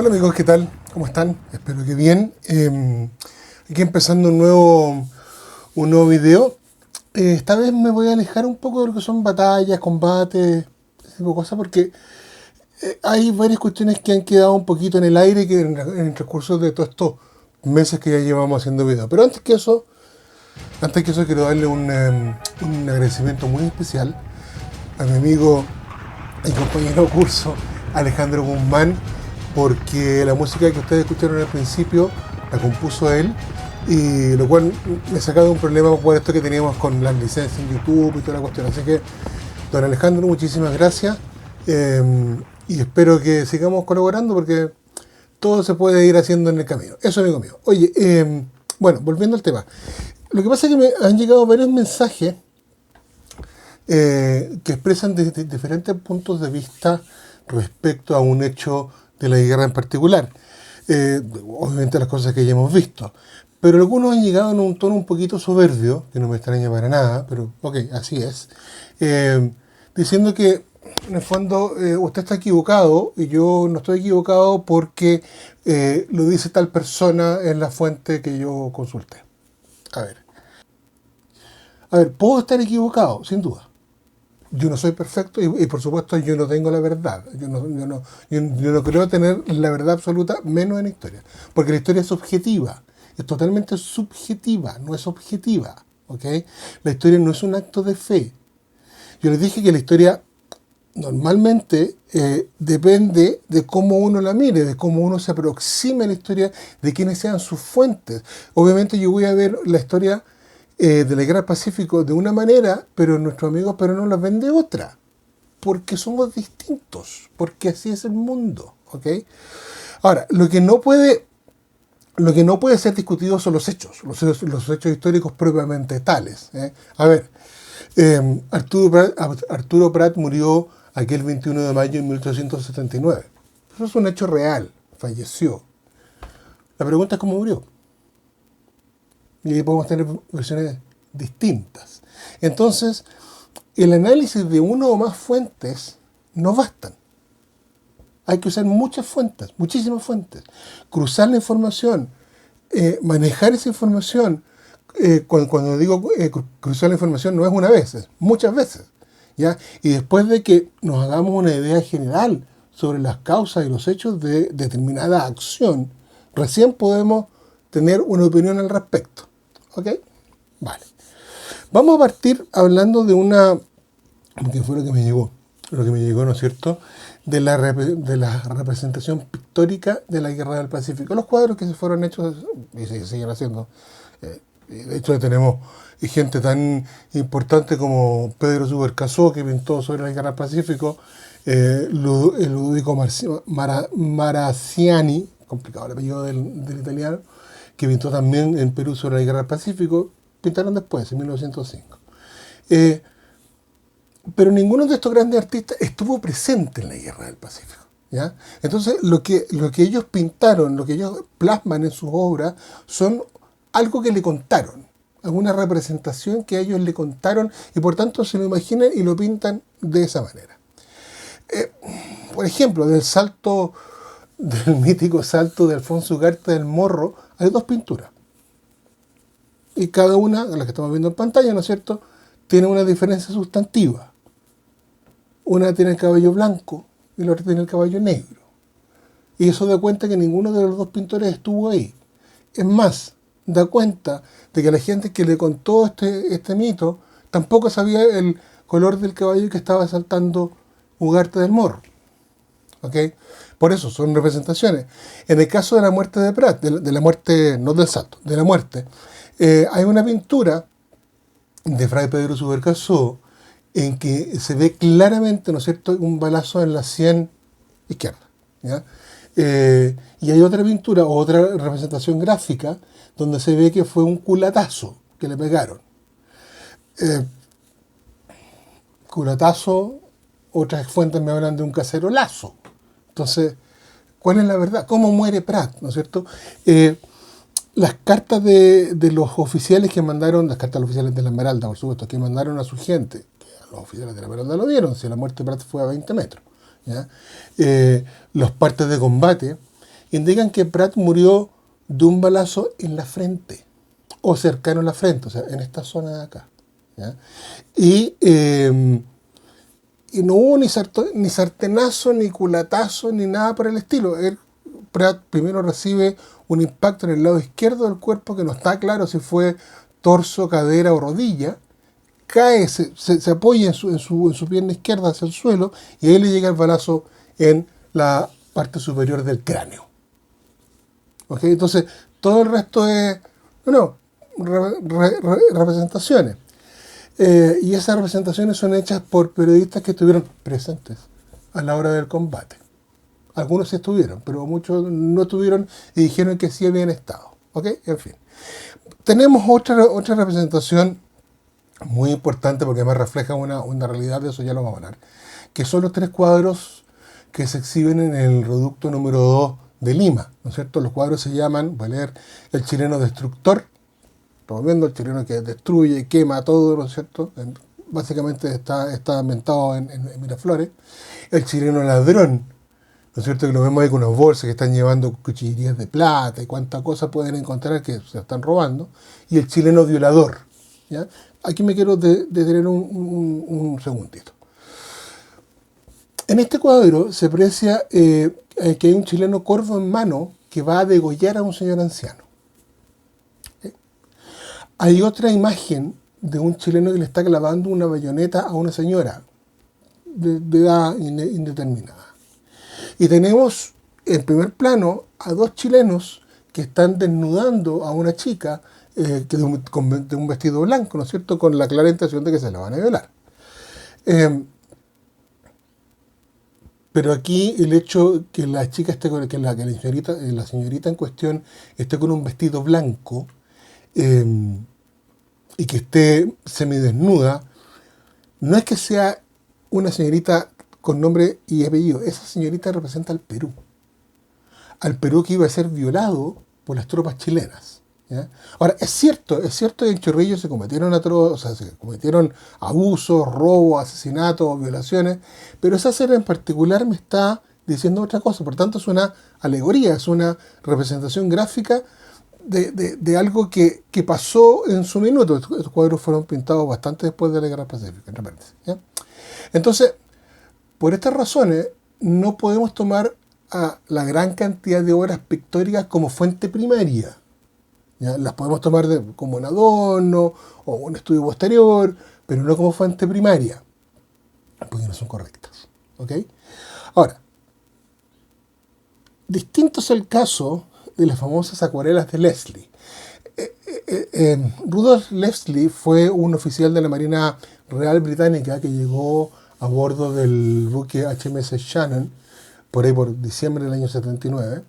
Hola amigos, ¿qué tal? ¿Cómo están? Espero que bien. Aquí empezando un nuevo video. Esta vez me voy a alejar un poco de lo que son batallas, combates, ese tipo de cosas, porque hay varias cuestiones que han quedado un poquito en el aire que en el transcurso de todos estos meses que ya llevamos haciendo videos. Pero antes que eso quiero darle un agradecimiento muy especial a mi amigo y compañero de curso Alejandro Guzmán, porque la música que ustedes escucharon al principio la compuso él, y lo cual me ha sacado un problema por esto que teníamos con las licencias en YouTube y toda la cuestión. Así que, don Alejandro, muchísimas gracias, y espero que sigamos colaborando porque todo se puede ir haciendo en el camino. Eso, amigo mío. Oye, bueno, volviendo al tema. Lo que pasa es que me han llegado varios mensajes que expresan diferentes puntos de vista respecto a un hecho de la guerra en particular. Obviamente las cosas que ya hemos visto. Pero algunos han llegado en un tono un poquito soberbio, que no me extraña para nada, pero ok, así es. Diciendo que en el fondo usted está equivocado y yo no estoy equivocado porque lo dice tal persona en la fuente que yo consulté. A ver, puedo estar equivocado, sin duda. Yo no soy perfecto y por supuesto yo no tengo la verdad. Yo no creo tener la verdad absoluta, menos en la historia. Porque la historia es objetiva, es totalmente subjetiva, no es objetiva. ¿Ok? La historia no es un acto de fe. Yo les dije que la historia normalmente depende de cómo uno la mire, de cómo uno se aproxime a la historia, de quiénes sean sus fuentes. Obviamente yo voy a ver la historia de la guerra del Pacífico de una manera, pero nuestros amigos peruanos las ven de otra, porque somos distintos, porque así es el mundo, ¿ok? Ahora, lo que no puede ser discutido son los hechos históricos propiamente tales. A ver, Arturo Prat murió aquel 21 de mayo de 1879. Eso es un hecho real, falleció. La pregunta es cómo murió. Y ahí podemos tener versiones distintas. Entonces, el análisis de una o más fuentes no bastan. Hay que usar muchas fuentes, muchísimas fuentes. Cruzar la información, manejar esa información. Cuando digo cruzar la información no es una vez, es muchas veces. ¿Ya? Y después de que nos hagamos una idea general sobre las causas y los hechos de determinada acción, recién podemos tener una opinión al respecto. ¿Ok? Vale. Vamos a partir hablando de que fue lo que me llegó, ¿no es cierto?, de la representación pictórica de la Guerra del Pacífico. Los cuadros que se fueron hechos y se siguen haciendo. De hecho, tenemos gente tan importante como Pedro Subercaseaux, que pintó sobre la Guerra del Pacífico, Ludovico Maraziani, complicado el apellido del italiano, que pintó también en Perú sobre la Guerra del Pacífico. Pintaron después, en 1905. Pero ninguno de estos grandes artistas estuvo presente en la Guerra del Pacífico. ¿Ya? Entonces, lo que ellos pintaron, lo que ellos plasman en sus obras, son algo que le contaron, alguna representación que ellos le contaron, y por tanto se lo imaginan y lo pintan de esa manera. Por ejemplo, del mítico salto de Alfonso Ugarte del Morro, hay dos pinturas. Y cada una, de las que estamos viendo en pantalla, ¿no es cierto?, tiene una diferencia sustantiva. Una tiene el cabello blanco y la otra tiene el cabello negro. Y eso da cuenta que ninguno de los dos pintores estuvo ahí. Es más, da cuenta de que la gente que le contó este mito tampoco sabía el color del caballo que estaba saltando Ugarte del Morro. ¿Ok? Por eso son representaciones. En el caso de la muerte de Prat, de la muerte, no del salto, de la muerte, hay una pintura de Fray Pedro Subercaseaux en que se ve claramente, ¿no es cierto?, un balazo en la sien izquierda. ¿Ya? Y hay otra pintura, otra representación gráfica, donde se ve que fue un culatazo que le pegaron. Culatazo, otras fuentes me hablan de un cacerolazo. Entonces, ¿cuál es la verdad? ¿Cómo muere Prat? ¿No es cierto? Las cartas de los oficiales que mandaron, las cartas de los oficiales de la Esmeralda, por supuesto, que mandaron a su gente, que los oficiales de la Esmeralda lo vieron, si la muerte de Prat fue a 20 metros. ¿Ya? Los partes de combate indican que Pratt murió de un balazo en la frente, o cercano a la frente, o sea, en esta zona de acá. ¿Ya? Y, eh, y no hubo ni sartenazo, ni culatazo, ni nada por el estilo. Pratt primero recibe un impacto en el lado izquierdo del cuerpo, que no está claro si fue torso, cadera o rodilla. Cae, se apoya en su pierna izquierda hacia el suelo, y ahí le llega el balazo en la parte superior del cráneo. ¿Ok? Entonces, todo el resto es, bueno, representaciones. Y esas representaciones son hechas por periodistas que estuvieron presentes a la hora del combate. Algunos sí estuvieron, pero muchos no estuvieron y dijeron que sí habían estado. ¿Ok? En fin. Tenemos otra representación muy importante, porque además refleja una realidad, de eso ya lo vamos a hablar, que son los 3 cuadros que se exhiben en el reducto número 2 de Lima, ¿no es cierto? Los cuadros se llaman, voy a leer, El chileno destructor. Estamos viendo el chileno que destruye, quema todo, ¿no es cierto? Básicamente está ambientado en Miraflores. El chileno ladrón, ¿no es cierto? Que lo vemos ahí con unas bolsas que están llevando cuchillerías de plata y cuánta cosa pueden encontrar que se están robando. Y el chileno violador, ¿ya? Aquí me quiero detener un segundito. En este cuadro se aprecia que hay un chileno corvo en mano que va a degollar a un señor anciano. Hay otra imagen de un chileno que le está clavando una bayoneta a una señora de edad indeterminada. Y tenemos en primer plano a 2 chilenos que están desnudando a una chica de un vestido blanco, ¿no es cierto?, con la clara intención de que se la van a violar. Pero aquí el hecho que la chica esté con, que la señorita en cuestión esté con un vestido blanco y que esté semidesnuda, no es que sea una señorita con nombre y apellido. Esa señorita representa al Perú que iba a ser violado por las tropas chilenas. ¿Ya? Ahora, es cierto que en Chorrillos se cometieron abusos, robos, asesinatos, violaciones, pero esa serie en particular me está diciendo otra cosa. Por tanto, es una alegoría, es una representación gráfica de algo que pasó en su minuto. Estos cuadros fueron pintados bastante después de la Guerra Pacífica, entre paréntesis, ¿ya? Entonces, por estas razones, no podemos tomar a la gran cantidad de obras pictóricas como fuente primaria. ¿Ya? Las podemos tomar como un adorno o un estudio posterior, pero no como fuente primaria, porque no son correctas. ¿Ok? Ahora, distinto es el caso de las famosas acuarelas de Leslie. Rudolf Leslie fue un oficial de la Marina Real Británica que llegó a bordo del buque HMS Shannon, por ahí por diciembre del año 79.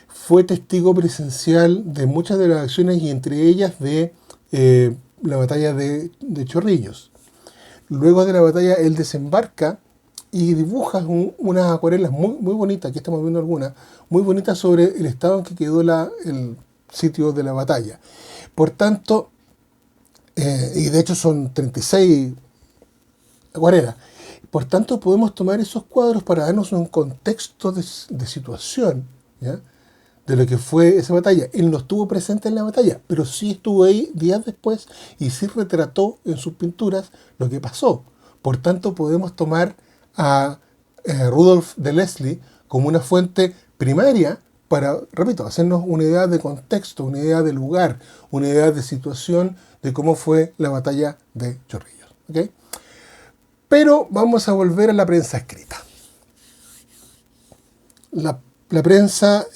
Fue testigo presencial de muchas de las acciones y entre ellas de la batalla de Chorrillos. Luego de la batalla él desembarca y dibuja unas acuarelas muy bonitas, aquí estamos viendo algunas, muy bonitas sobre el estado en que quedó el sitio de la batalla. Por tanto, y de hecho son 36 acuarelas, por tanto podemos tomar esos cuadros para darnos un contexto de situación, ¿ya?, de lo que fue esa batalla. Él no estuvo presente en la batalla, pero sí estuvo ahí días después y sí retrató en sus pinturas lo que pasó. Por tanto, podemos tomar a Rudolf de Leslie como una fuente primaria para, repito, hacernos una idea de contexto, una idea de lugar, una idea de situación de cómo fue la batalla de Chorrillos. ¿Okay? Pero vamos a volver a la prensa escrita. La prensa,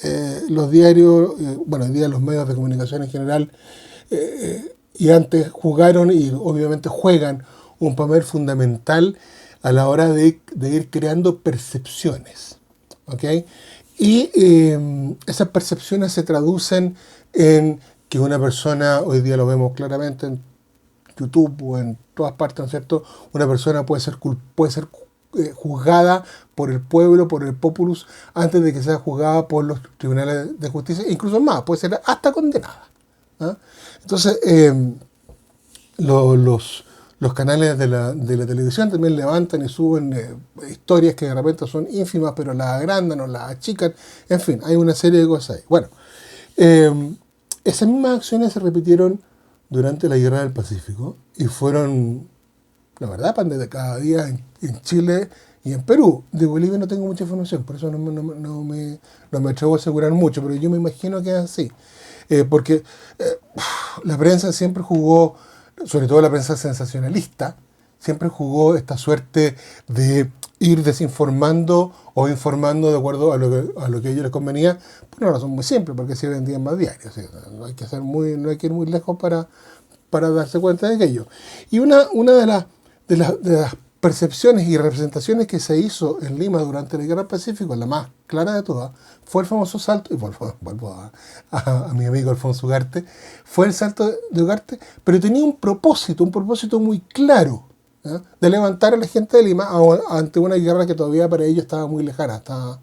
los diarios, hoy día los medios de comunicación en general, y antes jugaron y obviamente juegan un papel fundamental a la hora de ir creando percepciones. ¿Ok? Y esas percepciones se traducen en que una persona, hoy día lo vemos claramente en YouTube o en todas partes, ¿no es cierto? Una persona puede ser juzgada por el pueblo, por el populus, antes de que sea juzgada por los tribunales de justicia, incluso más, puede ser hasta condenada. ¿Ah? Entonces, los los canales de la televisión también levantan y suben historias que de repente son ínfimas, pero las agrandan o las achican. En fin, hay una serie de cosas ahí. Bueno, esas mismas acciones se repitieron durante la Guerra del Pacífico y fueron, la verdad, pan de cada día en Chile y en Perú. De Bolivia no tengo mucha información, por eso no me atrevo a asegurar mucho, pero yo me imagino que es así. Porque la prensa siempre jugó, sobre todo la prensa sensacionalista, siempre jugó esta suerte de ir desinformando o informando de acuerdo a lo que a ellos les convenía, por una razón muy simple, porque se vendían más diarios. ¿Sí? No hay que no hay que ir muy lejos para darse cuenta de aquello. Y una de las percepciones y representaciones que se hizo en Lima durante la Guerra del Pacífico, la más clara de todas, fue el famoso salto, y vuelvo a mi amigo Alfonso Ugarte, fue el salto de Ugarte, pero tenía un propósito muy claro, ¿eh? De levantar a la gente de Lima ante una guerra que todavía para ellos estaba muy lejana, estaba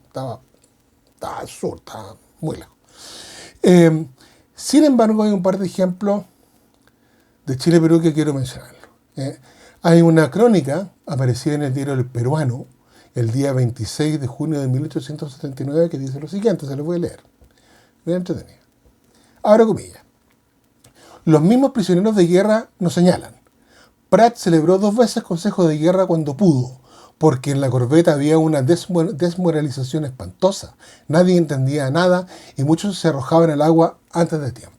al sur, estaba muy lejos. Sin embargo, hay un par de ejemplos de Chile-Perú que quiero mencionarlo. Hay una crónica aparecida en el diario El Peruano el día 26 de junio de 1879 que dice lo siguiente, se lo voy a leer. Bien entretenido. Abro comillas. Los mismos prisioneros de guerra nos señalan. Prat celebró 2 veces consejo de guerra cuando pudo, porque en la corbeta había una desmoralización espantosa. Nadie entendía nada y muchos se arrojaban al agua antes de tiempo.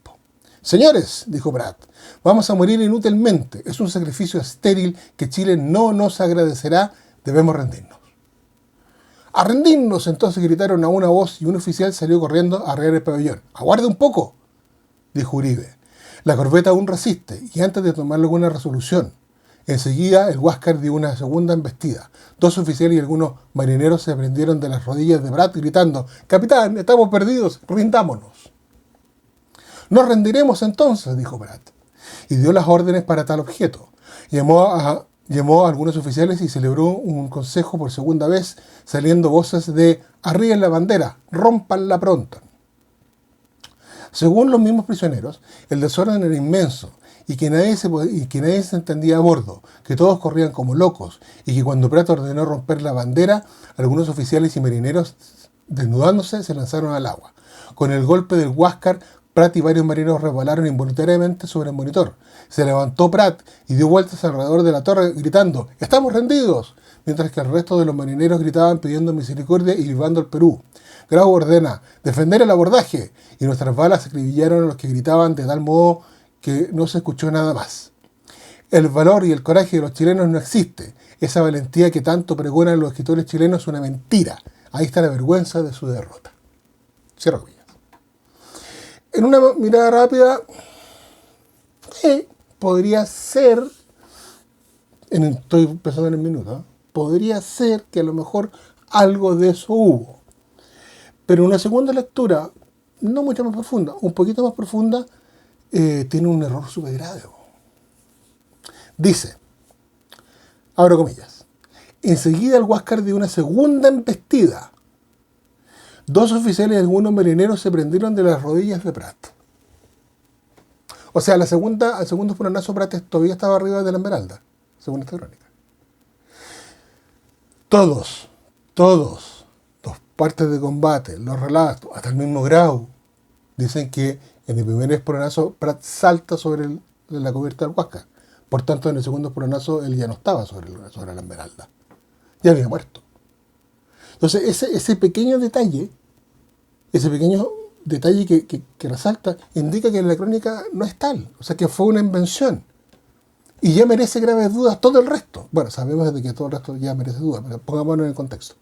Señores, dijo Prat, vamos a morir inútilmente. Es un sacrificio estéril que Chile no nos agradecerá. Debemos rendirnos. ¡A rendirnos! Entonces gritaron a una voz y un oficial salió corriendo a arrear el pabellón. ¡Aguarde un poco!, dijo Uribe. La corbeta aún resiste y antes de tomar alguna resolución. Enseguida el Huáscar dio una segunda embestida. 2 oficiales y algunos marineros se prendieron de las rodillas de Prat gritando «¡Capitán, estamos perdidos! ¡Rindámonos!». «Nos rendiremos entonces», dijo Prat, y dio las órdenes para tal objeto. Llamó a algunos oficiales y celebró un consejo por segunda vez, saliendo voces de «Arrien la bandera, rómpanla pronto». Según los mismos prisioneros, el desorden era inmenso y que nadie se entendía a bordo, que todos corrían como locos y que cuando Prat ordenó romper la bandera, algunos oficiales y marineros, desnudándose, se lanzaron al agua. Con el golpe del Huáscar, Prat y varios marineros resbalaron involuntariamente sobre el monitor. Se levantó Prat y dio vueltas alrededor de la torre gritando «¡Estamos rendidos!», mientras que el resto de los marineros gritaban pidiendo misericordia y vivando el Perú. Grau ordena «defender el abordaje», y nuestras balas acribillaron a los que gritaban de tal modo que no se escuchó nada más. El valor y el coraje de los chilenos no existe. Esa valentía que tanto pregonan los escritores chilenos es una mentira. Ahí está la vergüenza de su derrota. Cierro comillas. En una mirada rápida, podría ser, estoy pensando en el minuto, podría ser que a lo mejor algo de eso hubo. Pero una segunda lectura, no mucho más profunda, un poquito más profunda, tiene un error súper grave. Dice, abro comillas, enseguida el Huáscar dio una segunda embestida. 2 oficiales y algunos marineros se prendieron de las rodillas de Prat. O sea, al segundo furonazo Prat todavía estaba arriba de la Esmeralda, según esta crónica. Todos, los partes de combate, los relatos, hasta el mismo Grau, dicen que en el primer espolonazo Prat salta sobre la cubierta del Huáscar. Por tanto, en el segundo espolonazo él ya no estaba sobre la Esmeralda. Ya había muerto. Entonces, ese pequeño detalle que resalta, indica que la crónica no es tal. O sea, que fue una invención. Y ya merece graves dudas todo el resto. Bueno, sabemos de que todo el resto ya merece dudas, pero pongámonos en el contexto.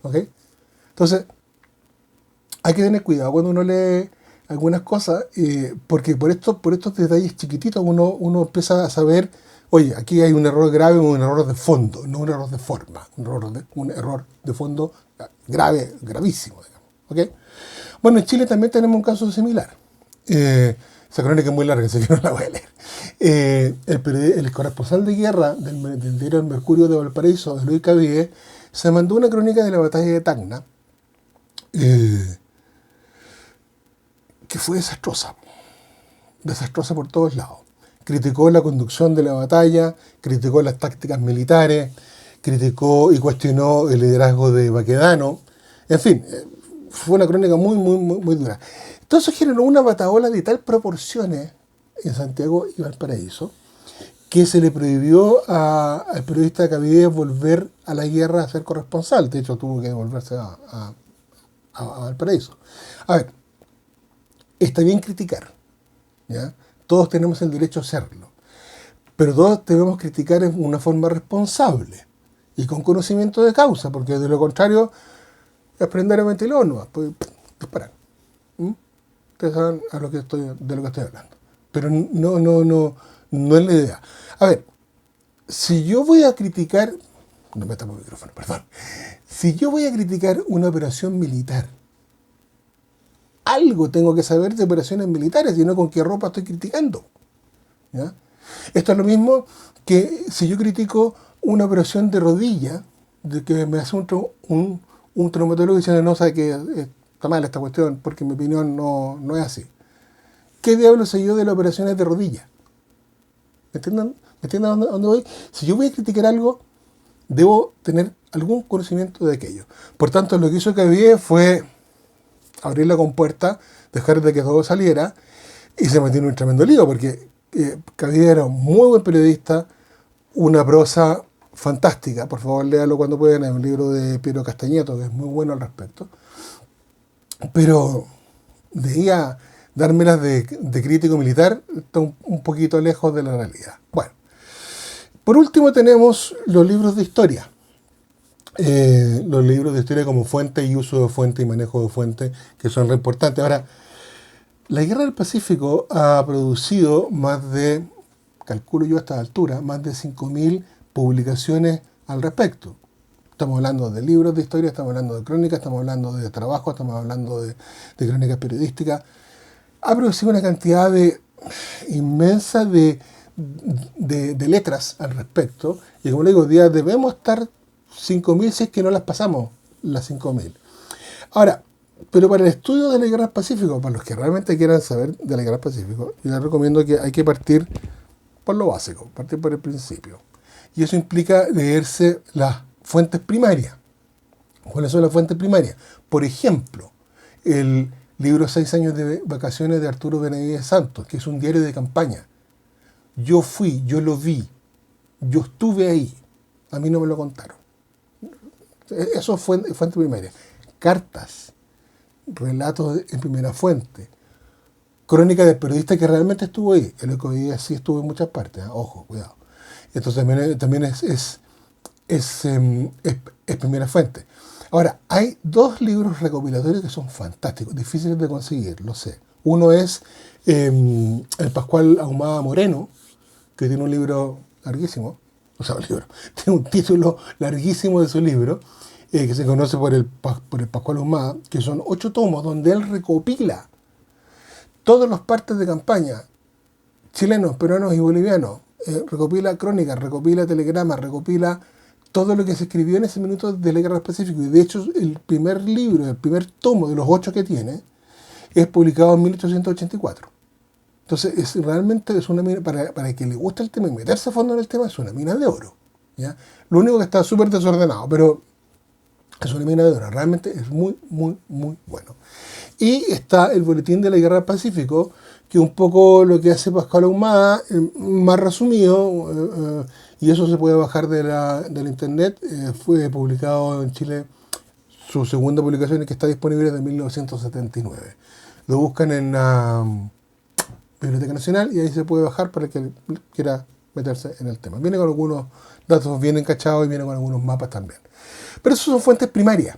¿Ok? Entonces, hay que tener cuidado cuando uno lee algunas cosas, porque por estos detalles chiquititos uno empieza a saber, oye, aquí hay un error grave o un error de fondo, no un error de forma, un error de fondo grave, gravísimo, digamos. ¿Ok? Bueno, en Chile también tenemos un caso similar. Esa crónica es muy larga, así que no la voy a leer. El corresponsal de guerra del diario El Mercurio de Valparaíso, de Luis Cavie, se mandó una crónica de la batalla de Tacna, que fue desastrosa por todos lados. criticó la conducción de la batalla, criticó las tácticas militares, criticó y cuestionó el liderazgo de Baquedano. En fin, fue una crónica muy dura. Entonces generó una batahola de tal proporciones en Santiago y Valparaíso que se le prohibió al periodista Caviedes volver a la guerra a ser corresponsal. De hecho, tuvo que devolverse a Valparaíso. A ver, está bien criticar, ¿ya? Todos tenemos el derecho a hacerlo, pero todos debemos criticar en una forma responsable y con conocimiento de causa, porque de lo contrario es prender el ventilador, no, pues disparar. Ustedes saben de lo que estoy hablando. Pero no es la idea. A ver, si yo voy a criticar, no me tapo el micrófono, perdón. Si yo voy a criticar una operación militar, algo tengo que saber de operaciones militares, y no con qué ropa estoy criticando, ¿ya? Esto es lo mismo que si yo critico una operación de rodilla, de que me hace un traumatólogo diciendo, no, sabe que está mal esta cuestión, porque en mi opinión no es así. ¿Qué diablos sé yo de las operaciones de rodilla? ¿Me entienden a dónde voy? Si yo voy a criticar algo, debo tener algún conocimiento de aquello. Por tanto, lo que hizo Caviedes fue abrir la compuerta, dejar de que todo saliera, y se metió en un tremendo lío, porque Caviedes era un muy buen periodista, una prosa fantástica. Por favor, léalo cuando puedan, es un libro de Piero Castañeto, que es muy bueno al respecto. Pero debía dármelas de crítico militar, está un poquito lejos de la realidad. Bueno, por último tenemos los libros de historia. Los libros de historia como fuente y uso de fuente y manejo de fuente, que son re importantes. Ahora, la Guerra del Pacífico ha producido más de, calculo yo a esta altura, más de 5.000 publicaciones al respecto. Estamos hablando de libros de historia, estamos hablando de crónicas, estamos hablando de trabajo, estamos hablando de crónicas periodísticas. Ha producido una cantidad inmensa de letras al respecto, y como le digo, día debemos estar 5.000 si es que no las pasamos, las 5.000. Ahora, pero para el estudio de la Guerra del Pacífico, para los que realmente quieran saber de la Guerra del Pacífico, yo les recomiendo que hay que partir por lo básico, partir por el principio. Y eso implica leerse las fuentes primarias. ¿Cuáles son las fuentes primarias? Por ejemplo, el libro 6 años de vacaciones de Arturo Benavides Santos, que es un diario de campaña. Yo fui, yo lo vi, yo estuve ahí, a mí no me lo contaron. Eso fue fuente primaria. Cartas, relatos en primera fuente, crónica del periodista que realmente estuvo ahí. El Economía sí estuvo en muchas partes, ojo, cuidado. Entonces también es primera fuente. Ahora, hay dos libros recopilatorios que son fantásticos, difíciles de conseguir, lo sé. Uno es el Pascual Ahumada Moreno, que tiene un libro larguísimo, tiene un título larguísimo de su libro, que se conoce por el Pascual Ahumada, que son 8 tomos donde él recopila todas las partes de campaña, chilenos, peruanos y bolivianos, recopila crónicas, recopila telegramas, recopila todo lo que se escribió en ese minuto de la Guerra del Pacífico. Y de hecho, el primer libro, el primer tomo de los 8 que tiene, es publicado en 1884. Entonces, realmente es una mina, para que le guste el tema y meterse a fondo en el tema, es una mina de oro, ¿ya? Lo único que está súper desordenado, pero es una mina de oro. Realmente es muy bueno. Y está el Boletín de la Guerra del Pacífico, que un poco lo que hace Pascual Ahumada, más resumido, y eso se puede bajar de la internet. Fue publicado en Chile, su segunda publicación, que está disponible desde 1979. Lo buscan en la Biblioteca Nacional y ahí se puede bajar para el que quiera meterse en el tema. Viene con algunos datos bien encachados y viene con algunos mapas también. Pero eso son fuentes primarias,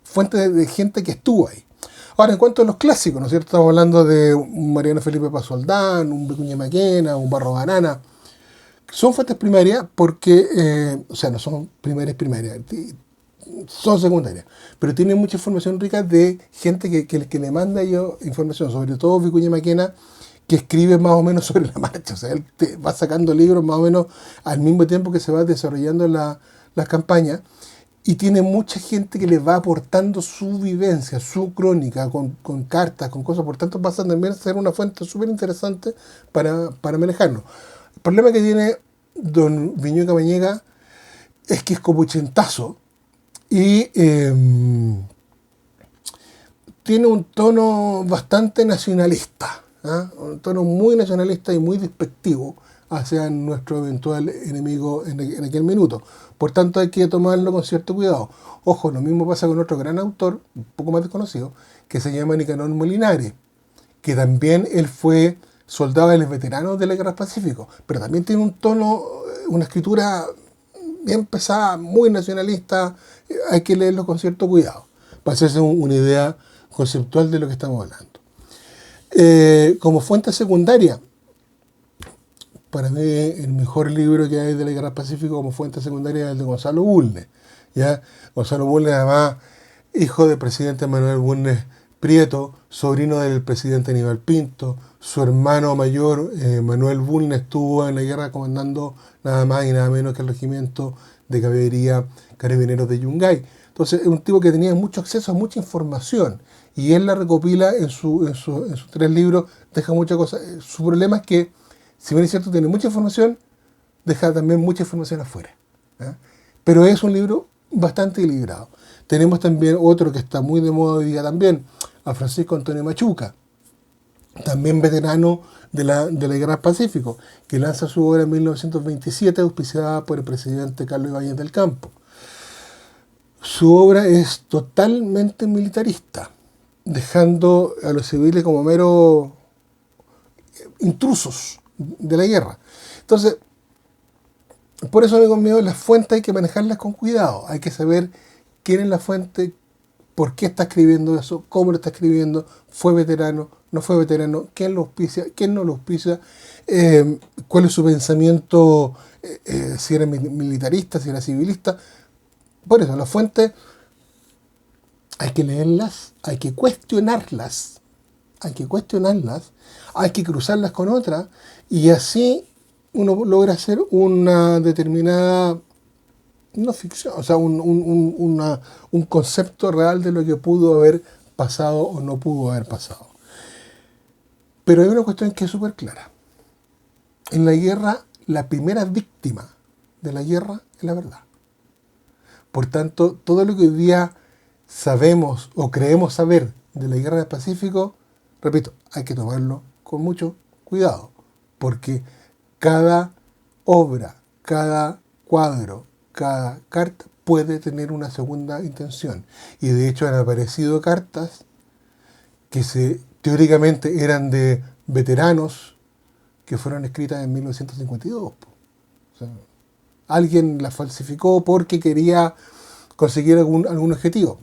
fuentes de gente que estuvo ahí. Ahora, en cuanto a los clásicos, ¿no es cierto? Estamos hablando de un Mariano Felipe Pasoldán, un Vicuña Maquena, un Barro Banana. Son fuentes primarias porque, no son primarias, son secundarias, pero tienen mucha información rica de gente que le manda yo información, sobre todo Vicuña Maquena, que escribe más o menos sobre la marcha. O sea, él te va sacando libros más o menos al mismo tiempo que se va desarrollando las campañas. Y tiene mucha gente que le va aportando su vivencia, su crónica, con cartas, con cosas. Por tanto, pasa también a ser una fuente súper interesante para manejarlo. El problema que tiene don Viñuca Mañega es que es copuchentazo y tiene un tono bastante nacionalista, ¿ah? Un tono muy nacionalista y muy despectivo hacia nuestro eventual enemigo en aquel minuto. Por tanto, hay que tomarlo con cierto cuidado. Ojo, lo mismo pasa con otro gran autor, un poco más desconocido, que se llama Nicanor Molinari, que también él fue soldado de los veteranos de la Guerra del Pacífico, pero también tiene un tono, una escritura bien pesada, muy nacionalista. Hay que leerlo con cierto cuidado, para hacerse una idea conceptual de lo que estamos hablando. Como fuente secundaria, para mí el mejor libro que hay de la Guerra del Pacífico como fuente secundaria es el de Gonzalo Bulnes. ¿Ya? Gonzalo Bulnes, además, hijo del presidente Manuel Bulnes Prieto, sobrino del presidente Aníbal Pinto. Su hermano mayor, Manuel Bulnes, estuvo en la guerra comandando nada más y nada menos que el regimiento de caballería carabineros de Yungay. Entonces, es un tipo que tenía mucho acceso a mucha información y él la recopila en sus 3 libros, deja muchas cosas. Su problema es que, si bien es cierto, tiene mucha información, deja también mucha información afuera. ¿Eh? Pero es un libro bastante equilibrado. Tenemos también otro que está muy de moda hoy día también, a Francisco Antonio Machuca, también veterano de la Guerra del Pacífico, que lanza su obra en 1927, auspiciada por el presidente Carlos Ibáñez del Campo. Su obra es totalmente militarista, dejando a los civiles como meros intrusos de la guerra. Entonces, por eso, amigos míos, las fuentes hay que manejarlas con cuidado. Hay que saber quién es la fuente, por qué está escribiendo eso, cómo lo está escribiendo, fue veterano, no fue veterano, quién lo auspicia, quién no lo auspicia, cuál es su pensamiento, si era militarista, si era civilista. Por eso, las fuentes hay que leerlas, hay que cuestionarlas, hay que cruzarlas con otras, y así uno logra hacer una determinada, no ficción, o sea, un concepto real de lo que pudo haber pasado o no pudo haber pasado. Pero hay una cuestión que es súper clara. En la guerra, la primera víctima de la guerra es la verdad. Por tanto, todo lo que hoy día sabemos o creemos saber de la Guerra del Pacífico, repito, hay que tomarlo con mucho cuidado, porque cada obra, cada cuadro, cada carta puede tener una segunda intención. Y de hecho han aparecido cartas que teóricamente eran de veteranos que fueron escritas en 1952. O sea, alguien las falsificó porque quería conseguir algún objetivo.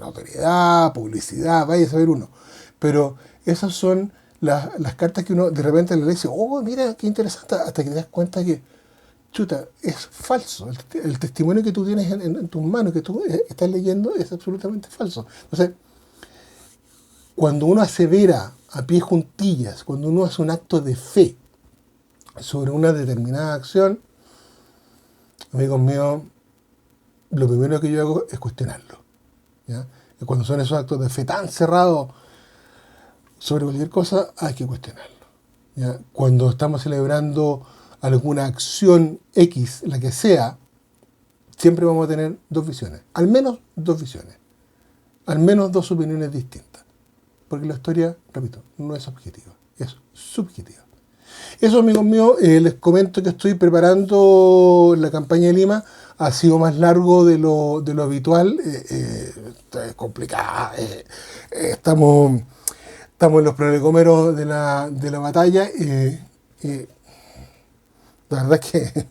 Notoriedad, publicidad, vaya a saber uno. Pero esas son las cartas que uno de repente le dice, oh, mira, qué interesante, hasta que te das cuenta que, chuta, es falso. El testimonio que tú tienes en tus manos, que tú estás leyendo, es absolutamente falso. Entonces, cuando uno asevera a pie juntillas, cuando uno hace un acto de fe sobre una determinada acción, amigos míos, lo primero que yo hago es cuestionarlo. ¿Ya? Y cuando son esos actos de fe tan cerrados sobre cualquier cosa, hay que cuestionarlo. ¿Ya? Cuando estamos celebrando alguna acción X, la que sea, siempre vamos a tener 2 visiones, al menos 2 visiones, al menos 2 opiniones distintas, porque la historia, repito, no es objetiva, es subjetiva. Eso, amigos míos, les comento que estoy preparando la campaña de Lima. Ha sido más largo de lo habitual, es complicada, estamos en los prolegomeros de la batalla. La verdad es que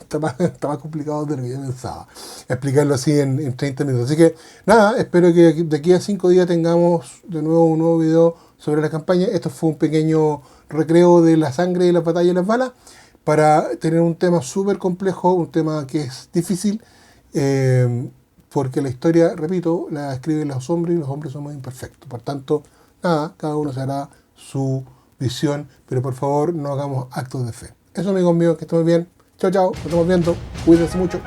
está más complicado de lo que yo pensaba explicarlo así en 30 minutos. Así que nada, espero que de aquí a 5 días tengamos de nuevo un nuevo video sobre la campaña. Esto fue un pequeño recreo de la sangre y la batalla y las balas para tener un tema súper complejo, un tema que es difícil, porque la historia, repito, la escriben los hombres y los hombres somos imperfectos. Por tanto, nada, cada uno se hará su visión, pero por favor no hagamos actos de fe. Eso, amigos míos, que estén muy bien. Chao, chao, nos estamos viendo. Cuídense mucho.